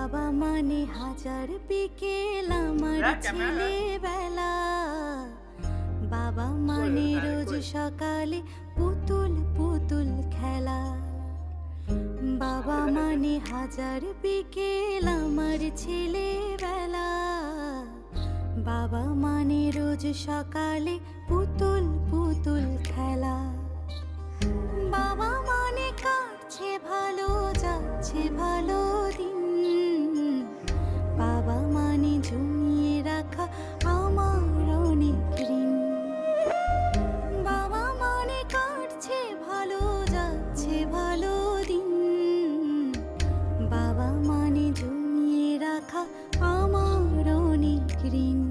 বাবা মানে হাজার বিকেল আমার ছেলেবেলা। বাবা মানে রোজ সকালে পুতুল পুতুল খেলা। বাবা মানে হাজার বিকেল আমার ছেলেবেলা। বাবা মানে রোজ সকালে পুতুল পুতুল খেলা। বাবা মানে কাটছে ভালো যাচ্ছে ভালো দিন। বাবা মানে জমিয়ে রাখা আমার অনেক ঋণ। বাবা মানে কাটছে ভালো যাচ্ছে ভালো দিন। বাবা মানে জমিয়ে রাখা আমার অনেক ঋণ।